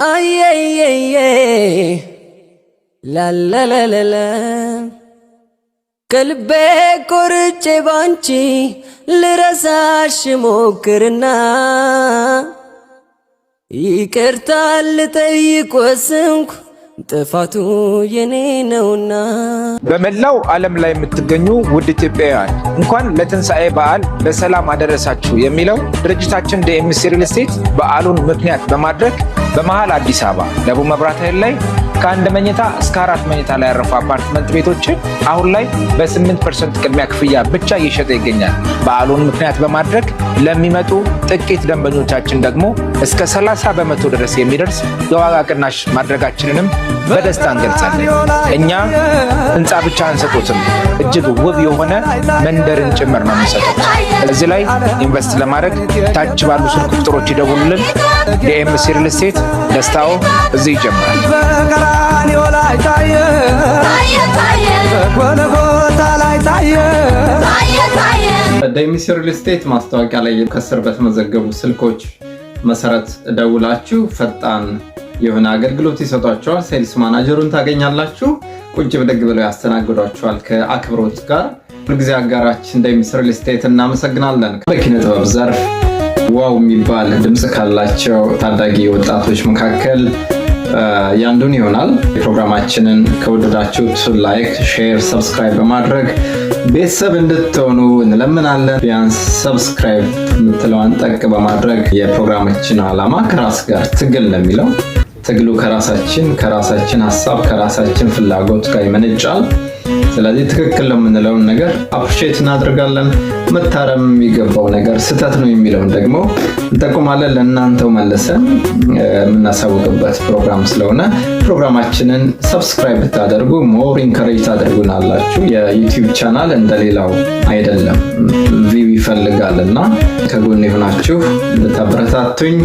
አየየየ ላላላላ ከልቤ ቆርጬ ባንቺ ልረሳሽ ሞክርና ይቅርታ ልጠይቅ ወስንኩ ጥፋቱ የኔ ነውና። በመላው ዓለም ላይ የምትገኙ ውድ ኢትዮጵያውያን እንኳን ለትንሣኤ በዓል በሰላም አደረሳችሁ የሚለው ድርጅታችን ዲኤምሲ ሪል ስቴት በዓሉን ምክንያት በማድረግ በመሃል አዲስ አበባ ለቡ መብራት ኃይል ላይ ከአንድ መኝታ እስከ 4 መኝታ ላይ ያረፉ አፓርትመንት ቤቶችን አሁን ላይ በ8% ቅድሚያ ክፍያ ብቻ እየሸጠ ይገኛል። በዓሉን ምክንያት በማድረግ ለሚመጡ ጥቂት ደንበኞቻችን ደግሞ እስከ 30% ድረስ የሚደርስ የዋጋ ቅናሽ ማድረጋችንንም በደስታ እንገልጻለን። እኛ ህንፃ ብቻ አንሰጡትም፣ እጅግ ውብ የሆነ መንደርን ጭምር ነው የምንሰጡት። እዚህ ላይ ኢንቨስት ለማድረግ ታች ባሉ ስልክ ቁጥሮች ይደውሉልን። ዲኤምሲ ሪል ስቴት ደስታው እዚህ ይጀምራል። ዲኤምሲ ሪል ስቴት ማስታወቂያ ላይ ከስር በተመዘገቡ ስልኮች መሰረት ደውላችሁ ፈጣን የሆነ አገልግሎት ይሰጧችኋል። ሴልስ ማናጀሩን ታገኛላችሁ። ቁጭ ብድግ ብለው ያስተናግዷችኋል ከአክብሮት ጋር። ሁልጊዜ አጋራችን ዲኤምሲ ሪል ስቴት እናመሰግናለን። በኪነ ጥበብ ዘርፍ ዋው የሚባል ድምፅ ካላቸው ታዳጊ ወጣቶች መካከል ያንዱን ይሆናል። ፕሮግራማችንን ከወደዳችሁት ላይክ፣ ሼር፣ ሰብስክራይብ በማድረግ ቤተሰብ እንድትሆኑ እንለምናለን። ቢያንስ ሰብስክራይብ የምትለዋን ጠቅ በማድረግ የፕሮግራማችን ዓላማ ከራስ ጋር ትግል ነው የሚለው። ትግሉ ከራሳችን ሀሳብ ከራሳችን ፍላጎት ጋር ይመነጫል። ስለዚህ ትክክል ነው የምንለውን ነገር አፕሪሼት እናደርጋለን። መታረም የሚገባው ነገር ስህተት ነው የሚለውን ደግሞ እንጠቁማለን። ለእናንተው መልሰን የምናሳውቅበት ፕሮግራም ስለሆነ ፕሮግራማችንን ሰብስክራይብ ብታደርጉ ሞር ኢንከሬጅ ታደርጉናላችሁ። የዩቲዩብ ቻናል እንደሌላው አይደለም፣ ቪው ይፈልጋልና ከጎን የሆናችሁ እንድታበረታቱኝ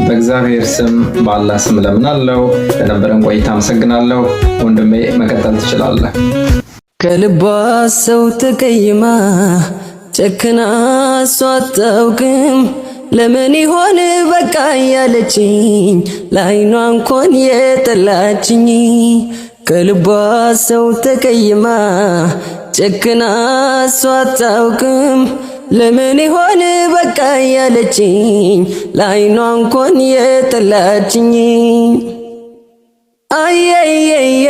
በእግዚአብሔር ስም በአላህ ስም ለምናለው። ለነበረን ቆይታ አመሰግናለሁ። ወንድሜ መቀጠል ትችላለህ። ከልቧ ሰው ተቀይማ ጨክና እሷ አታውቅም ለምን ይሆን በቃ ያለችኝ ለዓይኗ እንኳን የጠላችኝ። ከልቧ ሰው ተቀይማ ጨክና እሷ አታውቅም ለምን ይሆን በቃ ያለችኝ ለዓይኗ እንኳን የጠላችኝ። አየየየ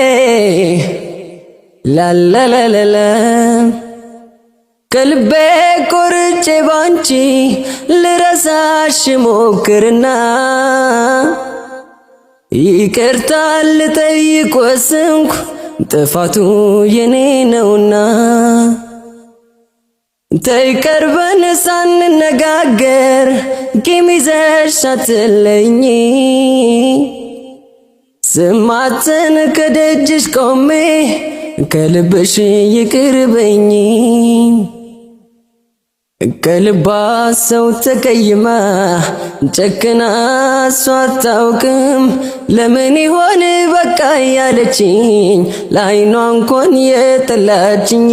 ላላላላ ከልቤ ቆርጬ ባንቺ ልረሳሽ ሞክርና ይቅርታ ልጠይቅ ወስንኩ ጥፋቱ የኔ ነውና። ተይ ቀርበን ሳንነጋገር ቂም ይዘሽ አትለኝ፣ ስማትን ከደጅሽ ቆሜ ከልብሽ ይቅር በይኝ። ከልቧ ሰው ተቀይማ ጨክና እሷ አታውቅም ለምን ይሆን በቃ ያለችኝ ለዓይኗ እንኳን የጠላችኝ።